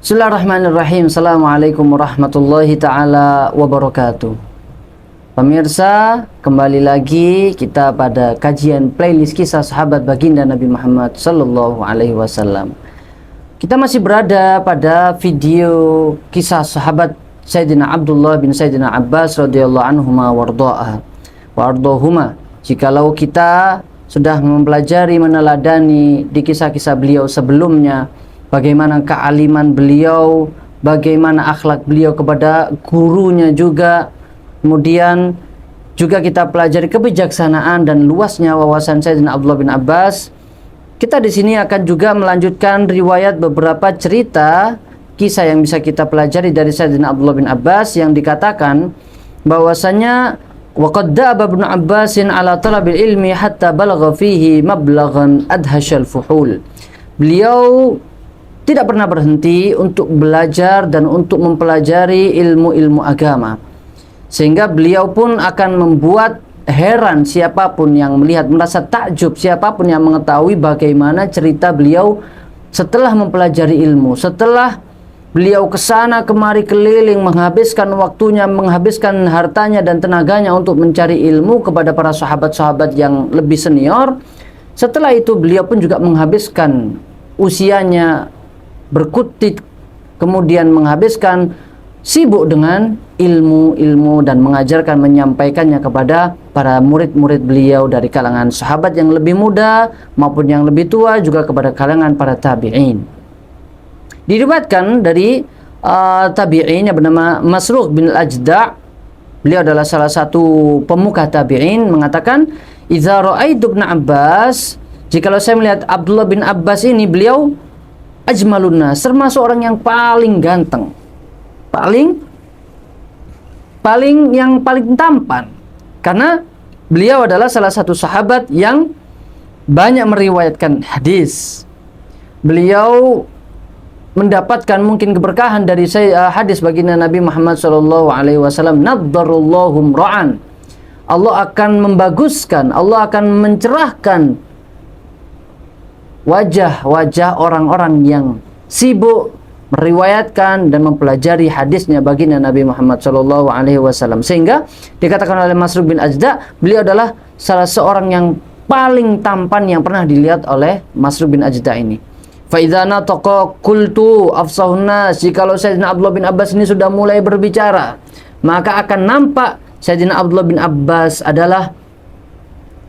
Bismillahirrahmanirrahim. Assalamualaikum warahmatullahi ta'ala wabarakatuh. Pemirsa, kembali lagi kita pada kajian playlist kisah sahabat baginda Nabi Muhammad sallallahu alaihi wasallam. Kita masih berada pada video kisah sahabat Sayyidina Abdullah bin Sayyidina Abbas radhiyallahu anhuma wardahuma. Jikalau kita sudah mempelajari, meneladani di kisah-kisah beliau sebelumnya, bagaimana kealiman beliau, bagaimana akhlak beliau kepada gurunya juga. Kemudian juga kita pelajari kebijaksanaan dan luasnya wawasan Sayyidina Abdullah bin Abbas. Kita di sini akan juga melanjutkan riwayat beberapa cerita kisah yang bisa kita pelajari dari Sayyidina Abdullah bin Abbas, yang dikatakan bahwasanya waqad da'aba Ibnu Abbasin ala talabil ilmi hatta balagha fihi mablaghan adhashal fuhul. Beliau tidak pernah berhenti untuk belajar dan untuk mempelajari ilmu-ilmu agama, sehingga beliau pun akan membuat heran siapapun yang melihat, merasa takjub siapapun yang mengetahui bagaimana cerita beliau setelah mempelajari ilmu, setelah beliau kesana kemari keliling, menghabiskan waktunya, menghabiskan hartanya dan tenaganya untuk mencari ilmu kepada para sahabat-sahabat yang lebih senior. Setelah itu beliau pun juga menghabiskan usianya berkutit, kemudian menghabiskan sibuk dengan ilmu-ilmu dan mengajarkan, menyampaikannya kepada para murid-murid beliau dari kalangan sahabat yang lebih muda maupun yang lebih tua, juga kepada kalangan para tabi'in. Diriwayatkan dari tabi'in yang bernama Masruq bin Al-Ajda', beliau adalah salah satu pemuka tabi'in, mengatakan, "Idza ra'aitu Ibnu Abbas," jikalau saya melihat Abdullah bin Abbas ini, beliau ajmalun nas, termasuk orang yang paling ganteng, yang paling tampan, karena beliau adalah salah satu sahabat yang banyak meriwayatkan hadis. Beliau mendapatkan mungkin keberkahan dari hadis baginda Nabi Muhammad sallallahu alaihi wasallam, naddarallahu ra'an, Allah akan membaguskan, Allah akan mencerahkan wajah-wajah orang-orang yang sibuk meriwayatkan dan mempelajari hadisnya baginda Nabi Muhammad sallallahu alaihi wasallam. Sehingga dikatakan oleh Masruq bin Ajda', beliau adalah salah seorang yang paling tampan yang pernah dilihat oleh Masruq bin Ajda' ini. Fa idza nataqa qultu afsahun nas, jikalau Sayyidina Abdullah bin Abbas ini sudah mulai berbicara, maka akan nampak Sayyidina Abdullah bin Abbas adalah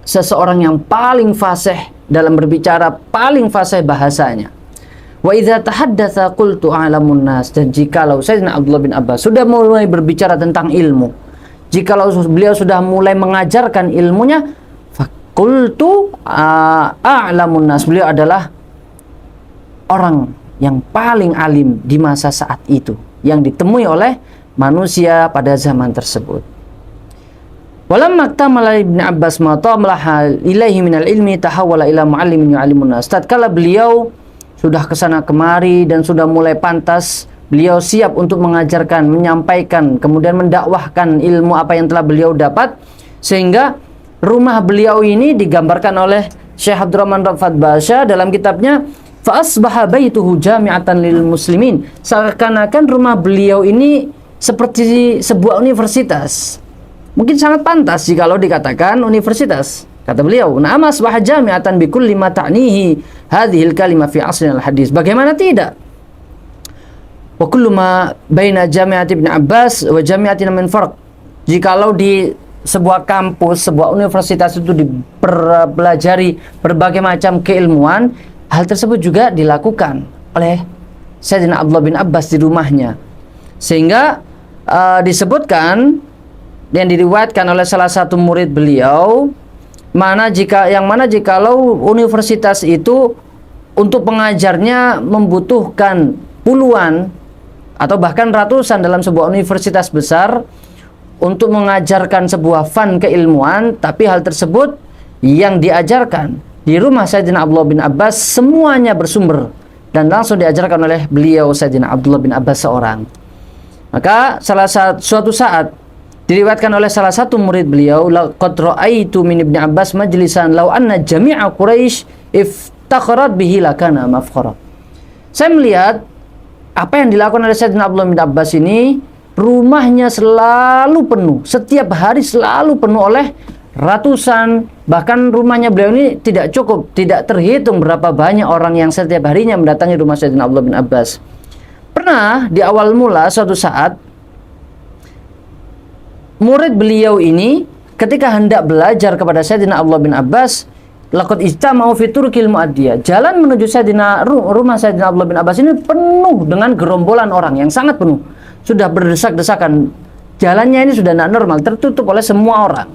seseorang yang paling fasih dalam berbicara, paling fasih bahasanya. Wa idza tahaddatsa qultu a'lamun nas, dan jikalau Sayyidina Abdullah bin Abbas sudah mulai berbicara tentang ilmu, jikalau beliau sudah mulai mengajarkan ilmunya, faqultu a'lamun nas, beliau adalah orang yang paling alim di masa saat itu yang ditemui oleh manusia pada zaman tersebut. Walamma iktamala Ibnu Abbas ma tamlaha ilaihi minal ilmi tahawwala ila muallimin yu'allimun nas. Tatkala beliau sudah kesana kemari dan sudah mulai pantas, beliau siap untuk mengajarkan, menyampaikan, kemudian mendakwahkan ilmu apa yang telah beliau dapat, sehingga rumah beliau ini digambarkan oleh Syekh Abdurrahman Rafat Basha dalam kitabnya fa asbaha baituhu jami'atan lil muslimin. Seakan-akan rumah beliau ini seperti sebuah universitas. Mungkin sangat pantas jikalau dikatakan universitas. Kata beliau, "Na'am asbaha jami'atan bi kulli ma ta'nihi hadhil kalimah fi asrina al-hadis." Bagaimana tidak? Wa kullu ma baina jami'ati Ibnu Abbas wa jami'atina min farq. Jikalau di sebuah kampus, sebuah universitas itu dipelajari berbagai macam keilmuan, hal tersebut juga dilakukan oleh Sayyidina Abdullah bin Abbas di rumahnya. Sehingga disebutkan yang diriwayatkan oleh salah satu murid beliau, yang mana jikalau universitas itu untuk pengajarnya membutuhkan puluhan atau bahkan ratusan dalam sebuah universitas besar untuk mengajarkan sebuah fan keilmuan, tapi hal tersebut yang diajarkan di rumah Sayyidina Abdullah bin Abbas semuanya bersumber dan langsung diajarkan oleh beliau Sayyidina Abdullah bin Abbas seorang. Maka suatu saat diriwayatkan oleh salah satu murid beliau, laqad ra'aitu min Ibnu Abbas majlisan law anna jami'a Quraisy iftakharat bihi lakana mafkhara. Saya melihat Apa yang dilakukan oleh Sayyidina Abdullah bin Abbas ini, rumahnya selalu penuh, setiap hari selalu penuh oleh ratusan, bahkan rumahnya beliau ini tidak cukup, tidak terhitung berapa banyak orang yang setiap harinya mendatangi rumah Sayyidina Abdullah bin Abbas. Pernah di awal mula suatu saat, murid beliau ini ketika hendak belajar kepada Sayyidina Abdullah bin Abbas, laqad ijtama'u fi turqil mu'addiyah. Jalan menuju rumah Sayyidina Abdullah bin Abbas ini penuh dengan gerombolan orang yang sangat penuh. Sudah berdesak-desakan. Jalannya ini sudah tidak normal, tertutup oleh semua orang.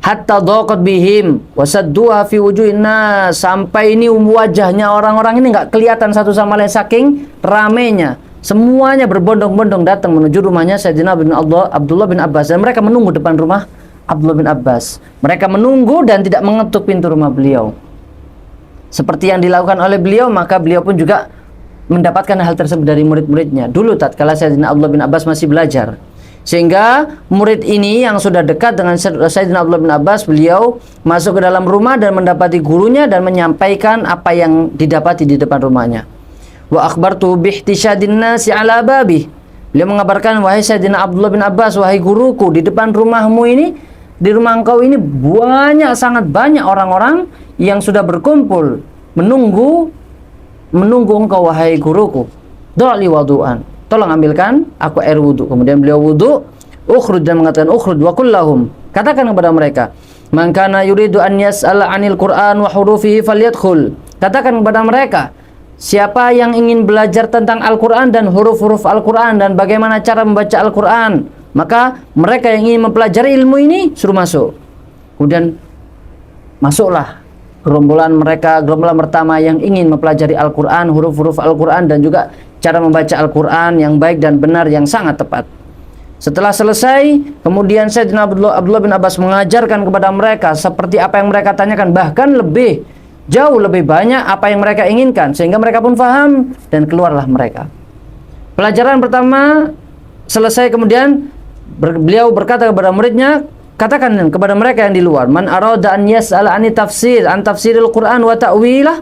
Hatta dhaqat bihim wasadduha fi wujuhin nas. Sampai ini wajahnya orang-orang ini enggak kelihatan satu sama lain saking ramenya. Semuanya berbondong-bondong datang menuju rumahnya Sayyidina Abdullah bin Abbas, dan mereka menunggu depan rumah Abdullah bin Abbas. Mereka menunggu dan tidak mengetuk pintu rumah beliau. Seperti yang dilakukan oleh beliau, maka beliau pun juga mendapatkan hal tersebut dari murid-muridnya. Dulu tatkala Sayyidina Abdullah bin Abbas masih belajar. Sehingga murid ini yang sudah dekat dengan Sayyidina Abdullah bin Abbas, beliau masuk ke dalam rumah dan mendapati gurunya dan menyampaikan apa yang didapati di depan rumahnya. Wa akhbartu bihtisyadin nasi ala babih. Beliau mengabarkan, wahai Sayyidina Abdullah bin Abbas, wahai guruku, di depan rumahmu ini, di rumah engkau ini sangat banyak orang-orang yang sudah berkumpul menunggu engkau, wahai guruku. Do'li wadu'an, tolong ambilkan aku air wudu. Kemudian beliau wudu, ukhruj, dan mengatakan ukhruj wa kullahum, katakan kepada mereka, man kana yuridu an yas'ala 'anil Qur'an wa hurufihi falyadkhul. Katakan kepada mereka, siapa yang ingin belajar tentang Al-Quran dan huruf-huruf Al-Quran dan bagaimana cara membaca Al-Quran, maka mereka yang ingin mempelajari ilmu ini suruh masuk. Kemudian masuklah gerombolan pertama yang ingin mempelajari Al-Quran, huruf-huruf Al-Quran, dan juga cara membaca Al-Quran yang baik dan benar, yang sangat tepat. Setelah selesai, kemudian Sayyidina Abdullah bin Abbas mengajarkan kepada mereka seperti apa yang mereka tanyakan, bahkan jauh lebih banyak apa yang mereka inginkan, sehingga mereka pun faham dan keluarlah mereka. Pelajaran pertama selesai, kemudian beliau berkata kepada muridnya, katakan kepada mereka yang di luar, man arada an yas'al an tafsiril Qur'an wa ta'wilah,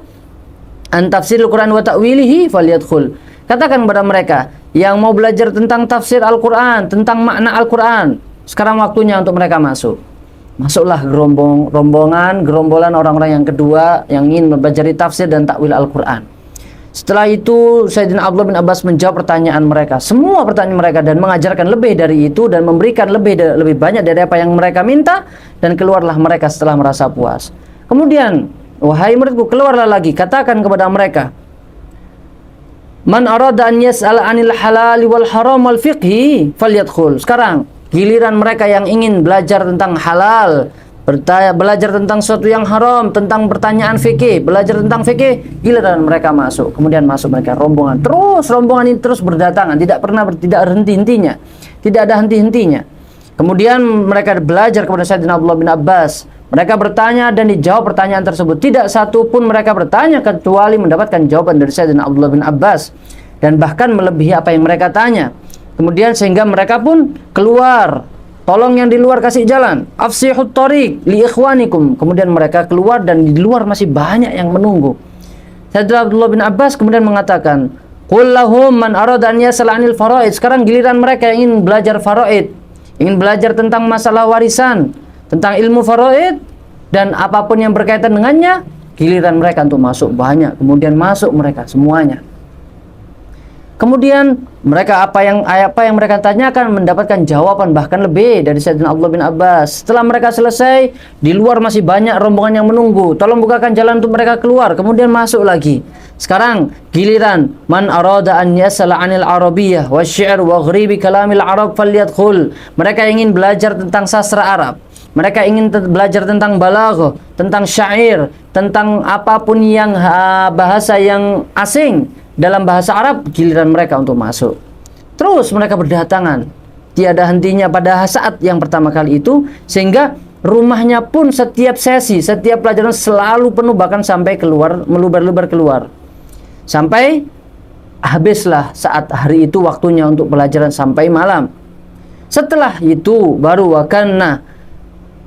an tafsiril Qur'an wa ta'wilihi falyadkhul. Katakan kepada mereka yang mau belajar tentang tafsir Al-Quran, tentang makna Al-Quran, sekarang waktunya untuk mereka masuk. Masuklah gerombolan orang-orang yang kedua yang ingin mempelajari tafsir dan takwil Al-Quran. Setelah itu Sayyidina Abdullah bin Abbas menjawab pertanyaan mereka, semua pertanyaan mereka, dan mengajarkan lebih dari itu dan memberikan lebih banyak dari apa yang mereka minta, dan keluarlah mereka setelah merasa puas. Kemudian, wahai muridku, keluarlah lagi, katakan kepada mereka, man arada an yas'ala 'anil halali wal haram wal fiqhi falyadkhul. Sekarang giliran mereka yang ingin belajar tentang halal, belajar tentang sesuatu yang haram, tentang pertanyaan fikih, belajar tentang fikih, giliran mereka masuk. Kemudian masuk mereka rombongan ini terus berdatangan, tidak henti-hentinya, tidak ada henti-hentinya. Kemudian mereka belajar kepada Sayyidina Abdullah bin Abbas. Mereka bertanya dan dijawab pertanyaan tersebut. Tidak satu pun mereka bertanya kecuali mendapatkan jawaban dari Sayyidina Abdullah bin Abbas, dan bahkan melebihi apa yang mereka tanya. Kemudian sehingga mereka pun keluar, tolong yang di luar kasih jalan, afsihut thariq li ikhwanikum. Kemudian mereka keluar dan di luar masih banyak yang menunggu. Sayyidina Abdullah bin Abbas kemudian mengatakan, qul lahum man arada an yas'al 'anil faraid. Sekarang giliran mereka yang ingin belajar faraid, ingin belajar tentang masalah warisan, tentang ilmu faraid dan apapun yang berkaitan dengannya, giliran mereka untuk masuk. Banyak kemudian masuk mereka semuanya. Kemudian mereka apa yang mereka tanyakan mendapatkan jawaban bahkan lebih dari Sayyidina Abdullah bin Abbas. Setelah mereka selesai, di luar masih banyak rombongan yang menunggu. Tolong bukakan jalan untuk mereka keluar. Kemudian masuk lagi. Sekarang giliran man arada an yas'ala 'anil arabiyyah wasy-syi'r wa ghribi kalamil arab falyadkhul. Mereka ingin belajar tentang sastra Arab. Mereka ingin belajar tentang balaghah, tentang syair, tentang apapun yang bahasa yang asing dalam bahasa Arab, giliran mereka untuk masuk. Terus mereka berdatangan, tiada hentinya pada saat yang pertama kali itu, sehingga rumahnya pun setiap sesi, setiap pelajaran selalu penuh, bahkan sampai keluar, meluber-luber keluar. Sampai habislah saat hari itu waktunya untuk pelajaran sampai malam. Setelah itu baru wakanna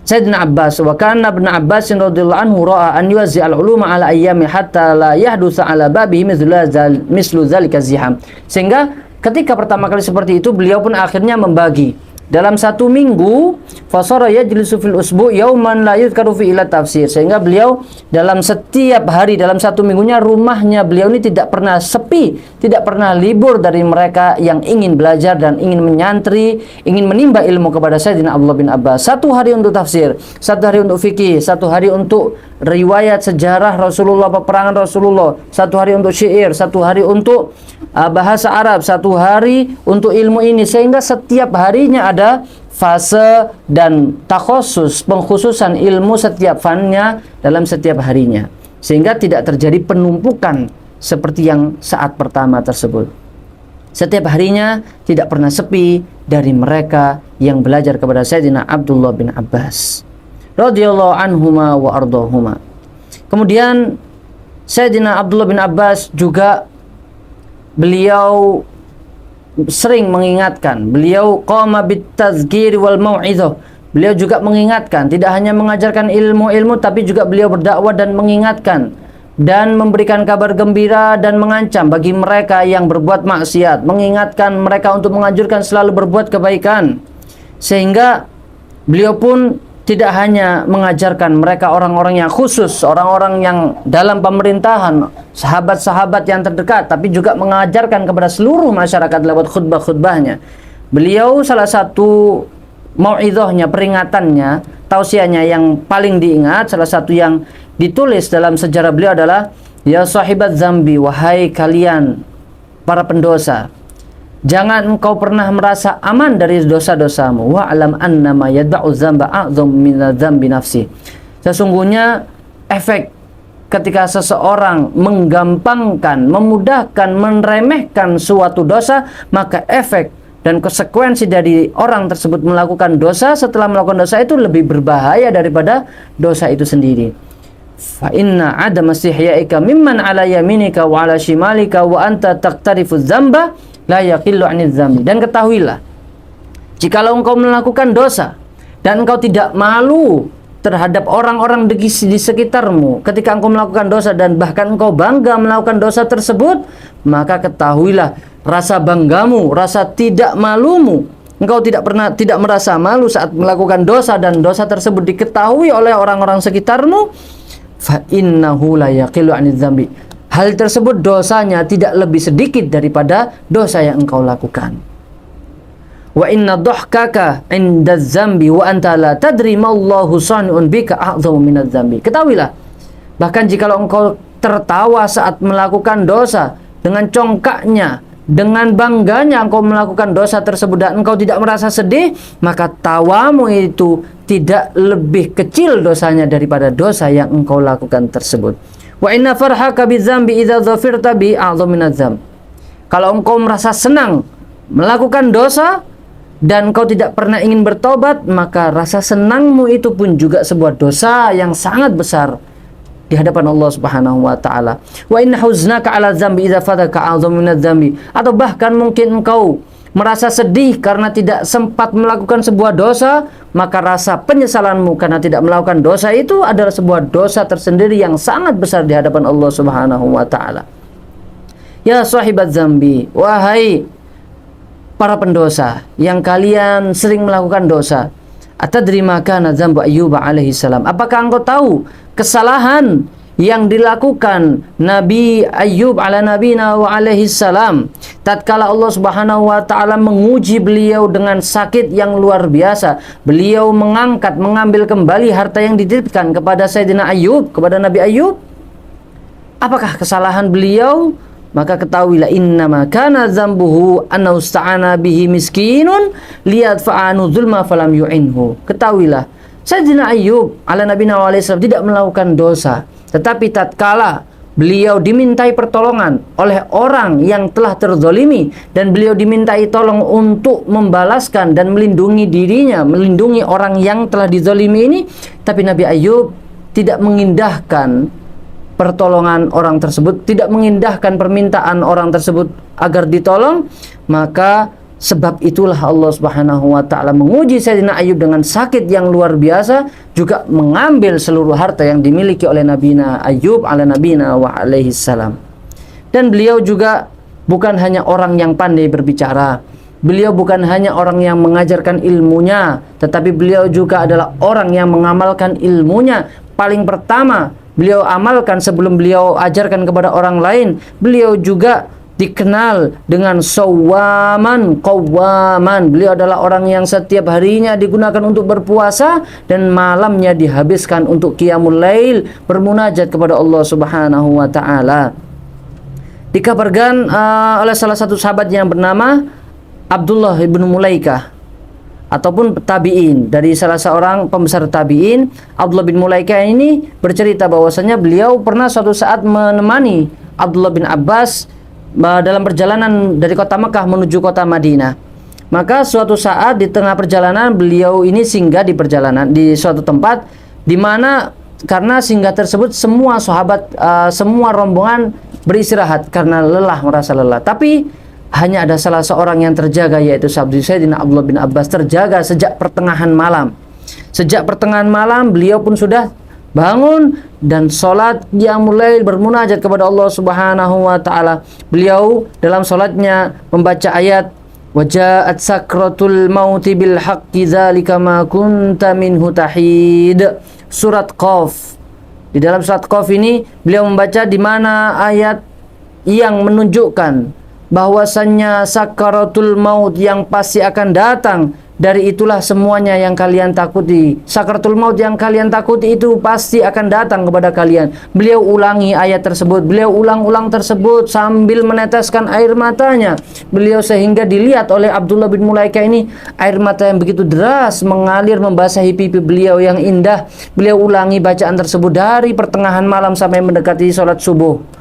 Sayyidina Abbas, wa kana Ibnu Abbas radhiyallahu anhu ra'a an yuzi al-uluma ala ayyami hatta la yahdutsa ala babihi mislu dzalika ziham. Sehingga ketika pertama kali seperti itu, beliau pun akhirnya membagi dalam satu minggu, fasara yajlisu fil usbu yauman la yuzkaru fi ila tafsir. Sehingga beliau dalam setiap hari, dalam satu minggunya, rumahnya beliau ini tidak pernah sepi, tidak pernah libur dari mereka yang ingin belajar dan ingin menyantri, ingin menimba ilmu kepada Sayyidina Abdullah bin Abbas. Satu hari untuk tafsir, satu hari untuk fikih, satu hari untuk riwayat sejarah Rasulullah, peperangan Rasulullah, satu hari untuk syair, satu hari untuk bahasa Arab, satu hari untuk ilmu ini. Sehingga setiap harinya ada fase dan takhusus, pengkhususan ilmu setiap fannya dalam setiap harinya, sehingga tidak terjadi penumpukan seperti yang saat pertama tersebut. Setiap harinya tidak pernah sepi dari mereka yang belajar kepada Sayyidina Abdullah bin Abbas radhiyallahu anhuma wa ardahuma. Kemudian Sayyidina Abdullah bin Abbas juga beliau sering mengingatkan, beliau qama bitazkir wal mau'izah. Beliau juga mengingatkan, tidak hanya mengajarkan ilmu-ilmu, tapi juga beliau berdakwah dan mengingatkan dan memberikan kabar gembira dan mengancam bagi mereka yang berbuat maksiat, mengingatkan mereka untuk menganjurkan selalu berbuat kebaikan. Sehingga beliau pun tidak hanya mengajarkan mereka orang-orang yang khusus, orang-orang yang dalam pemerintahan, sahabat-sahabat yang terdekat, tapi juga mengajarkan kepada seluruh masyarakat lewat khutbah-khutbahnya. Beliau salah satu mau'idhahnya, peringatannya, tausiahnya yang paling diingat, salah satu yang ditulis dalam sejarah beliau adalah, ya sahibat zambi, wahai kalian para pendosa, jangan engkau pernah merasa aman dari dosa-dosamu. Wa alam annama yadba'u dzamba a'dzam min dzambi nafsi. Sesungguhnya efek ketika seseorang menggampangkan, memudahkan, meremehkan suatu dosa, maka efek dan konsekuensi dari orang tersebut melakukan dosa setelah melakukan dosa itu lebih berbahaya daripada dosa itu sendiri. Fa inna adama istihyaika mimman ala yaminika wa ala shimalika wa anta taqtarifu dzamba la yaqillu 'anil dzambi. Dan ketahuilah, jikalau engkau melakukan dosa dan engkau tidak malu terhadap orang-orang di sekitarmu ketika engkau melakukan dosa, dan bahkan engkau bangga melakukan dosa tersebut, maka ketahuilah rasa banggamu, rasa tidak malumu, engkau tidak merasa malu saat melakukan dosa dan dosa tersebut diketahui oleh orang-orang sekitarmu, fa innahu la yaqillu 'anil dzambi. Hal tersebut dosanya tidak lebih sedikit daripada dosa yang engkau lakukan. Wa inna dhahkaka 'inda dzambi wa anta la tadri ma Allahu sani'un bika a'dhamu minadz dzambi. Ketahuilah, bahkan jikalau engkau tertawa saat melakukan dosa, dengan congkaknya, dengan bangganya engkau melakukan dosa tersebut dan engkau tidak merasa sedih, maka tawamu itu tidak lebih kecil dosanya daripada dosa yang engkau lakukan tersebut. Wa inna farhaka bidzambi idza dhafirta bi a'dhamu minadz dzamb. Kalau engkau merasa senang melakukan dosa dan engkau tidak pernah ingin bertobat, maka rasa senangmu itu pun juga sebuah dosa yang sangat besar di hadapan Allah Subhanahu wa taala. Wa inna huznaka 'ala dzambi idza fataka a'dhamu minadz dzambi. Atau bahkan mungkin engkau merasa sedih karena tidak sempat melakukan sebuah dosa, maka rasa penyesalanmu karena tidak melakukan dosa itu adalah sebuah dosa tersendiri yang sangat besar di hadapan Allah Subhanahu wa taala. Ya sahibat zambi, wahai para pendosa yang kalian sering melakukan dosa, atadri ma kana dzambu Ayyub alaihi salam. Apakah engkau tahu kesalahan yang dilakukan Nabi Ayyub ala nabina wa alaihi salam tatkala Allah Subhanahu wa taala menguji beliau dengan sakit yang luar biasa? Beliau mengambil kembali harta yang dititipkan kepada Sayyidina Ayyub, kepada Nabi Ayyub. Apakah kesalahan beliau? Maka ketahuilah, innama kana dzambuhu anna usta'ana bihi miskinun liyadfa'anu dzulma falam yu'inhu. Ketahuilah, Sayyidina Ayyub ala nabina wa alaihi salam tidak melakukan dosa, tetapi tatkala beliau dimintai pertolongan oleh orang yang telah terzolimi dan beliau dimintai tolong untuk membalaskan dan melindungi dirinya, melindungi orang yang telah dizolimi ini, tapi Nabi Ayyub tidak mengindahkan pertolongan orang tersebut, tidak mengindahkan permintaan orang tersebut agar ditolong, maka Sebab itulah Allah Subhanahu wa taala menguji Sayyidina Ayub dengan sakit yang luar biasa, juga mengambil seluruh harta yang dimiliki oleh Nabi Ayub ala nabina wa alaihi salam. Dan beliau juga bukan hanya orang yang pandai berbicara, beliau bukan hanya orang yang mengajarkan ilmunya, tetapi beliau juga adalah orang yang mengamalkan ilmunya. Paling pertama beliau amalkan sebelum beliau ajarkan kepada orang lain. Beliau juga dikenal dengan sawaman qawaman. Beliau adalah orang yang setiap harinya digunakan untuk berpuasa dan malamnya dihabiskan untuk qiyamul lail, bermunajat kepada Allah Subhanahu wa taala. Dikabarkan oleh salah satu sahabat yang bernama Abdullah ibn Mulaikah ataupun tabi'in, dari salah seorang pembesar tabi'in. Abdullah bin Mulaikah ini bercerita bahwasanya beliau pernah suatu saat menemani Abdullah bin Abbas dalam perjalanan dari kota Mekah menuju kota Madinah. Maka suatu saat di tengah perjalanan beliau ini singgah di perjalanan di suatu tempat di mana karena singgah tersebut semua sahabat semua rombongan beristirahat karena lelah, merasa lelah. Tapi hanya ada salah seorang yang terjaga, yaitu Sayyidina Abdullah bin Abbas, terjaga sejak pertengahan malam. Sejak pertengahan malam beliau pun sudah bangun dan sholat qiyamul lail, bermunajat kepada Allah Subhanahu wa taala. Beliau dalam sholatnya membaca ayat waja'at sakratul mauti bil haqqi dzalika ma kunta minhu tahid, surat Qaf. Di dalam surat Qaf ini beliau membaca di mana ayat yang menunjukkan bahwasannya sakaratul maut yang pasti akan datang, dari itulah semuanya yang kalian takuti. Sakaratul maut yang kalian takuti itu pasti akan datang kepada kalian. Beliau ulangi ayat tersebut, beliau ulang-ulang tersebut sambil meneteskan air matanya. Beliau sehingga dilihat oleh Abdullah bin Mulaikah ini air mata yang begitu deras mengalir membasahi pipi beliau yang indah. Beliau ulangi bacaan tersebut dari pertengahan malam sampai mendekati sholat subuh.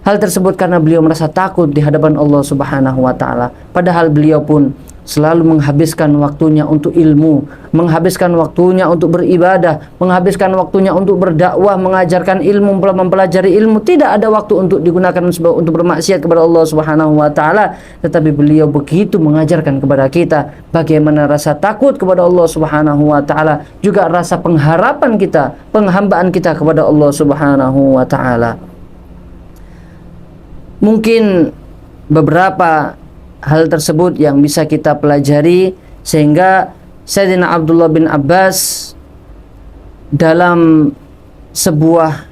Hal tersebut karena beliau merasa takut di hadapan Allah Subhanahu wa taala. Padahal beliau pun selalu menghabiskan waktunya untuk ilmu, menghabiskan waktunya untuk beribadah, menghabiskan waktunya untuk berdakwah, mengajarkan ilmu, mempelajari ilmu. Tidak ada waktu untuk digunakan untuk bermaksiat kepada Allah Subhanahu wa taala, tetapi beliau begitu mengajarkan kepada kita bagaimana rasa takut kepada Allah Subhanahu wa taala, juga rasa pengharapan kita, penghambaan kita kepada Allah Subhanahu wa taala. Mungkin beberapa hal tersebut yang bisa kita pelajari sehingga Sayyidina Abdullah bin Abbas dalam sebuah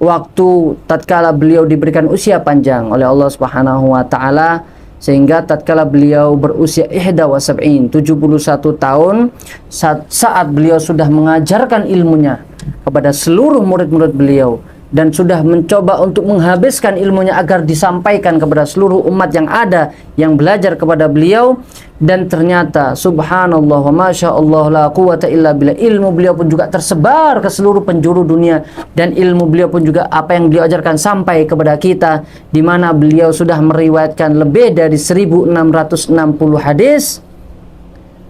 waktu tatkala beliau diberikan usia panjang oleh Allah Subhanahu wa taala, sehingga tatkala beliau berusia 71 tahun, saat beliau sudah mengajarkan ilmunya kepada seluruh murid-murid beliau dan sudah mencoba untuk menghabiskan ilmunya agar disampaikan kepada seluruh umat yang ada yang belajar kepada beliau, dan ternyata subhanallah wa masyaallah la quwata illa billah, ilmu beliau pun juga tersebar ke seluruh penjuru dunia, dan ilmu beliau pun juga apa yang beliau ajarkan sampai kepada kita, di mana beliau sudah meriwayatkan lebih dari 1660 hadis,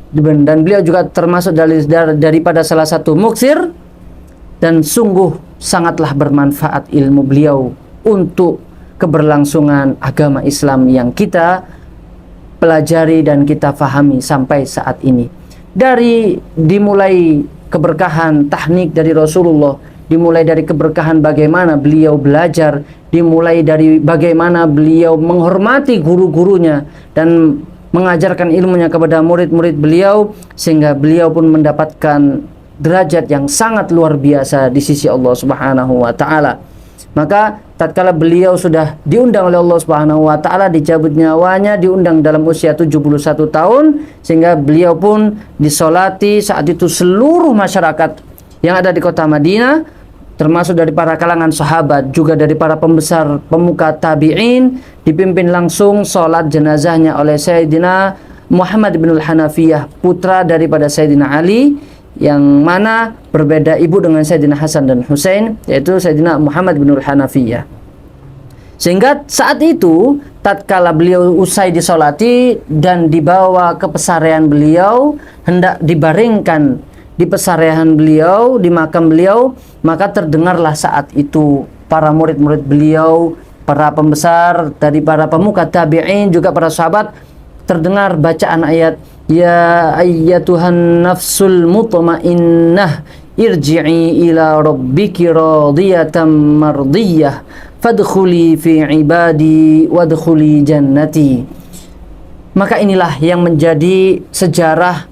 dan beliau juga termasuk daripada salah satu muksir, dan sungguh sangatlah bermanfaat ilmu beliau untuk keberlangsungan agama Islam yang kita pelajari dan kita fahami sampai saat ini. Dari dimulai keberkahan tahnik dari Rasulullah, dimulai dari keberkahan bagaimana beliau belajar, dimulai dari bagaimana beliau menghormati guru-gurunya dan mengajarkan ilmunya kepada murid-murid beliau, sehingga beliau pun mendapatkan derajat yang sangat luar biasa di sisi Allah Subhanahu wa taala. Maka tatkala beliau sudah diundang oleh Allah Subhanahu wa taala, dicabut nyawanya, diundang dalam usia 71 tahun, sehingga beliau pun disolati saat itu seluruh masyarakat yang ada di kota Madinah, termasuk dari para kalangan sahabat, juga dari para pembesar pemuka tabi'in, dipimpin langsung sholat jenazahnya oleh Sayyidina Muhammad bin al-Hanafiyah, putra daripada Sayyidina Ali, yang mana berbeda ibu dengan Sayyidina Hasan dan Husain, yaitu Sayyidina Muhammad bin al-Hanafiyah. Sehingga saat itu tatkala beliau usai disolati dan dibawa ke pesarian beliau, hendak dibaringkan di pesarian beliau, di makam beliau, maka terdengarlah saat itu para murid-murid beliau, para pembesar dari para pemuka tabi'in, juga para sahabat terdengar bacaan ayat ya ayyatuhan nafsul mutmainnah irji'i ila rabbiki radiyatan mardiyah fadkhuli fi ibadi wadkhuli jannati. Maka inilah yang menjadi sejarah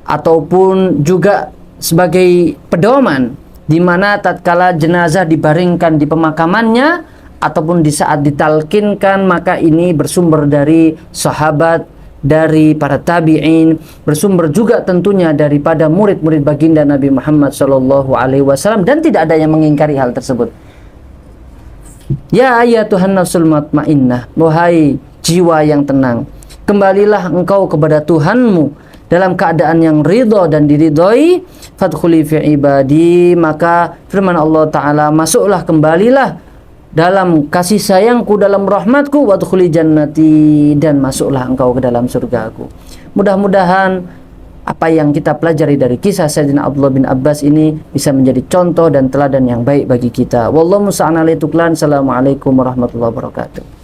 ataupun juga sebagai pedoman di mana tatkala jenazah dibaringkan di pemakamannya ataupun di saat ditalkinkan, maka ini bersumber dari sahabat, dari para tabi'in, bersumber juga tentunya daripada murid-murid baginda Nabi Muhammad SAW, dan tidak ada yang mengingkari hal tersebut. Ya ayyatuhan nafsul mutmainnah, wahai jiwa yang tenang, kembalilah engkau kepada Tuhanmu dalam keadaan yang ridha dan diridhoi. Fadkhuli fi ibadi, maka firman Allah Ta'ala, masuklah, kembalilah dalam kasih sayangku, dalam rahmatku. Wadkhuli jannati, dan masuklah engkau ke dalam surgaku. Mudah-mudahan apa yang kita pelajari dari kisah Sayyidina Abdullah bin Abbas ini bisa menjadi contoh dan teladan yang baik bagi kita. Wallahu musta'an. Assalamualaikum warahmatullahi wabarakatuh.